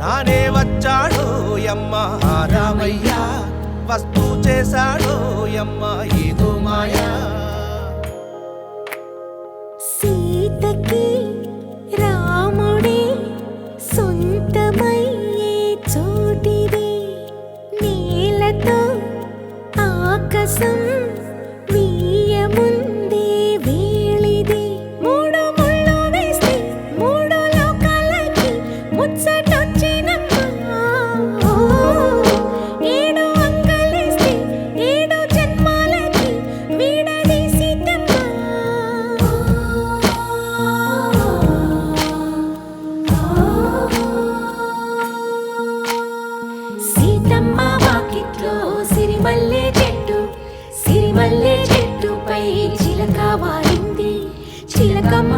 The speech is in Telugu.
రానే వచ్చాడు యమ్మ రామయ్య వస్తూ చేశాడు యమ్మ ఏదో మాయా సీతకి రాముడే సొంతమయ్యే చోటిది నేలతో ఆకాశం వీయముందే వేళిది మూడు ముళ్ళు వేస్తే మూడు లోకాలకి ముచ్చటొచ్చినమ్మా ఏడు అంగలేస్తే ఏడు జన్మాలకి వీడదీసిద్దమ్మా సీతమ్మ వాకిట్లో సిరిమల్లె చెట్టుపై చిలక వారింది చిలకమ్మ